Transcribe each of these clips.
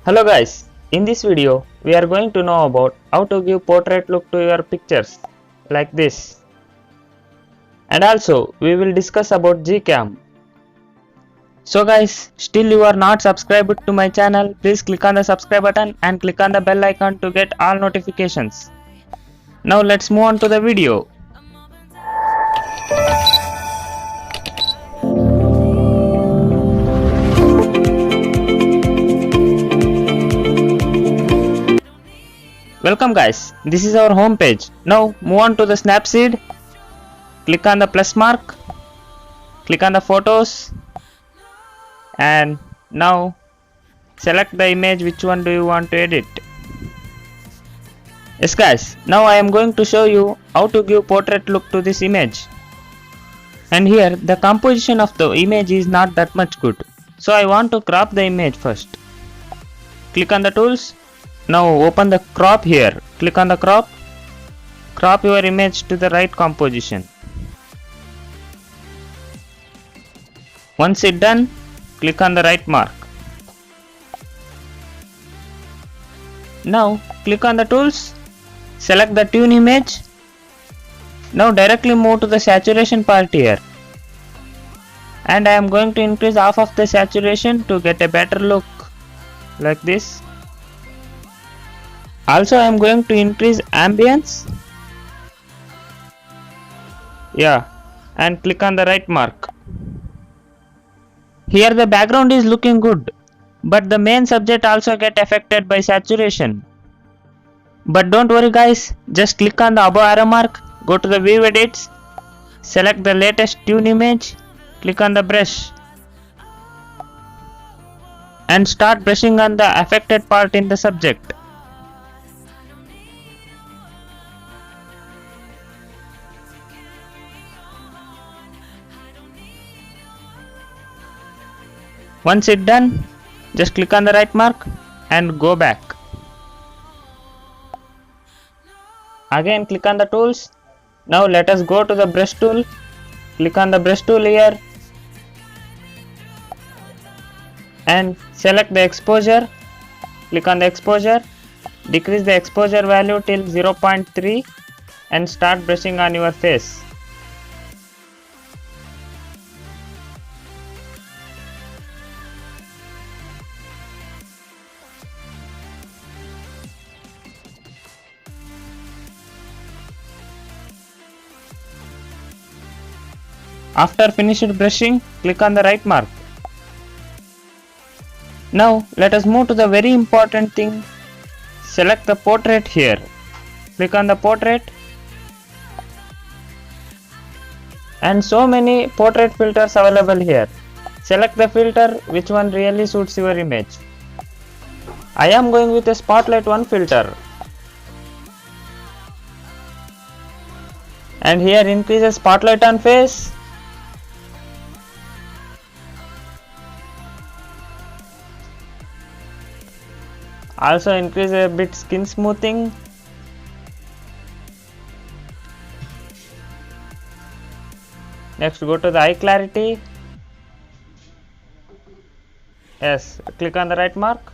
Hello guys, in this video we are going to know about how to give portrait look to your pictures like this, and also we will discuss about Gcam. So guys, still you are not subscribed to my channel, please click on the subscribe button and click on the bell icon to get all notifications. Now let's move on to the video. Welcome guys, this is our home page. Now move on to the Snapseed, click on the plus mark, click on the photos, and now select the image which one do you want to edit. Yes guys, now I am going to show you how to give portrait look to this image. And here the composition of the image is not that much good. So I want to crop the image first. Click on the tools. Now open the crop here. Click on the crop. Crop your image to the right composition. Once it done, click on the right mark. Now click on the tools. Select the tune image. Now directly move to the saturation part here. And I am going to increase half of the saturation to get a better look like this. Also I am going to increase ambience. And click on the right mark. Here the background is looking good, but the main subject also get affected by saturation. But don't worry guys, just click on the above arrow mark, go to the view edits, select the latest tune image, click on the brush and start brushing on the affected part in the subject. Once it's done, just click on the right mark and go back. Again click on the tools. Now let us go to the brush tool. Click on the brush tool here and select the exposure. Click on the exposure. Decrease the exposure value till 0.3 and start brushing on your face. After finished brushing, click on the right mark. Now let us move to the very important thing. Select the portrait here. Click on the portrait. And so many portrait filters available here. Select the filter which one really suits your image. I am going with a Spotlight 1 filter. And here increase the spotlight on face. Also increase a bit skin smoothing. Next go to the eye clarity. Yes, click on the right mark.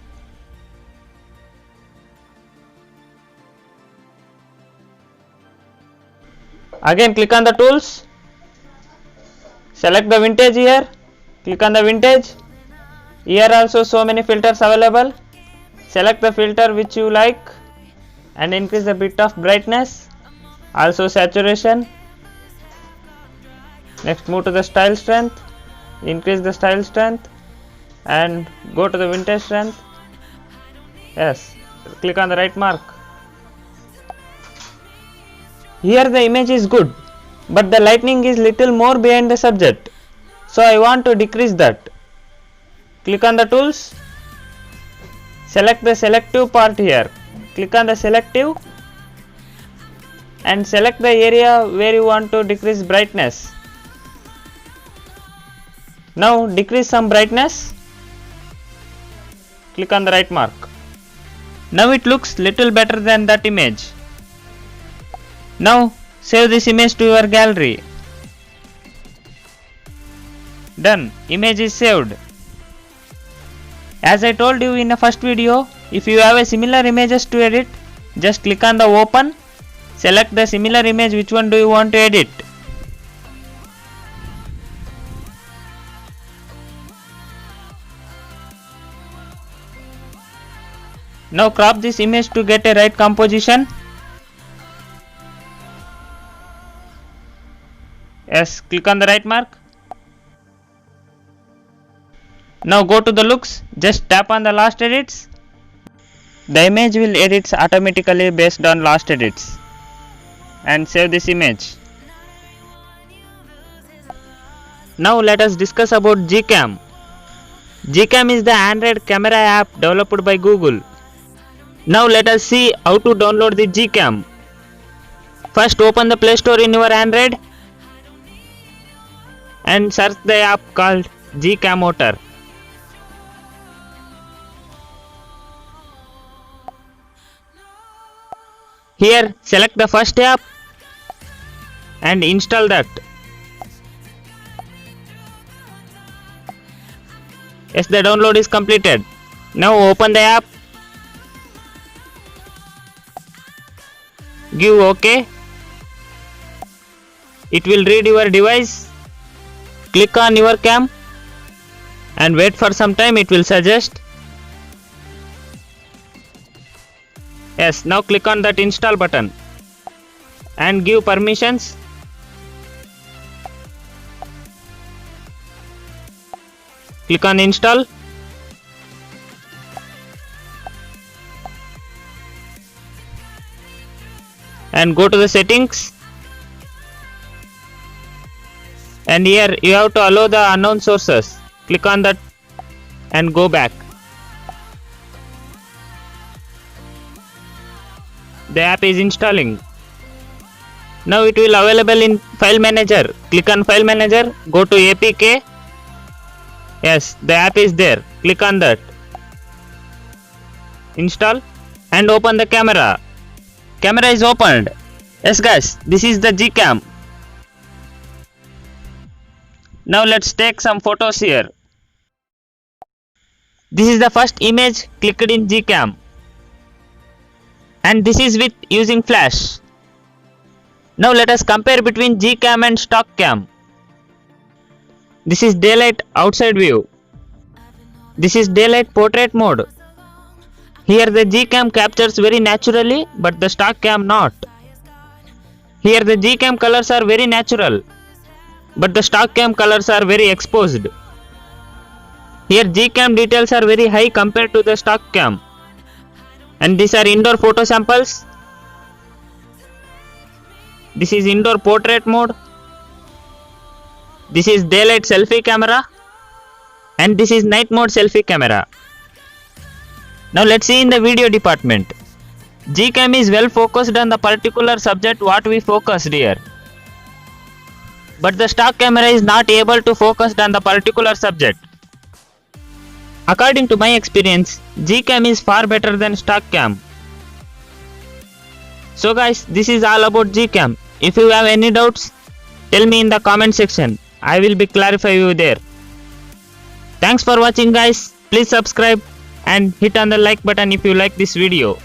Again click on the tools. Select the vintage here. Click on the vintage. Here also so many filters available. Select the filter which you like and increase a bit of brightness, also saturation. Next move to the style strength, increase the style strength and go to the vintage strength. Yes, click on the right mark. Here the image is good, but the lighting is little more behind the subject, so I want to decrease that. Click on the tools. Select the selective part here. Click on the selective and select the area where you want to decrease brightness. Now decrease some brightness. Click on the right mark. Now it looks little better than that image. Now save this image to your gallery. Done. Image is saved. As I told you in the first video, if you have a similar images to edit, just click on the open, select the similar image which one do you want to edit. Now crop this image to get a right composition. Yes, click on the right mark. Now go to the looks, just tap on the last edits. The image will edit automatically based on last edits. And save this image. Now let us discuss about Gcam. Gcam is the Android camera app developed by Google. Now let us see how to download the Gcam. First open the Play Store in your Android and search the app called Gcamotor. Here select the first app and install that. Yes, the download is completed. Now open the app. Give OK. It will read your device. Click on your cam and wait for some time, it will suggest. Yes, now click on that install button and give permissions. Click on install. And go to the settings. And here you have to allow the unknown sources. Click on that and go back. The app is installing. Now it will available in file manager. Click on file manager, go to APK. Yes, the app is there. Click on that. Install and open the camera. Camera is opened. Yes guys, this is the Gcam. Now let's take some photos here. This is the first image clicked in Gcam. And this is with using flash. Now let us compare between Gcam and stock cam. This is daylight outside view. This is daylight portrait mode. Here the Gcam captures very naturally, but the stock cam not. Here the Gcam colors are very natural, but the stock cam colors are very exposed. Here Gcam details are very high compared to the stock cam. And these are indoor photo samples. This is indoor portrait mode. This is daylight selfie camera. And this is night mode selfie camera. Now let's see in the video department. Gcam is well focused on the particular subject what we focused here. But the stock camera is not able to focus on the particular subject. According to my experience, Gcam is far better than stock cam. So guys, this is all about Gcam. If you have any doubts, tell me in the comment section. I will be clarify you there. Thanks for watching guys. Please subscribe and hit on the like button if you like this video.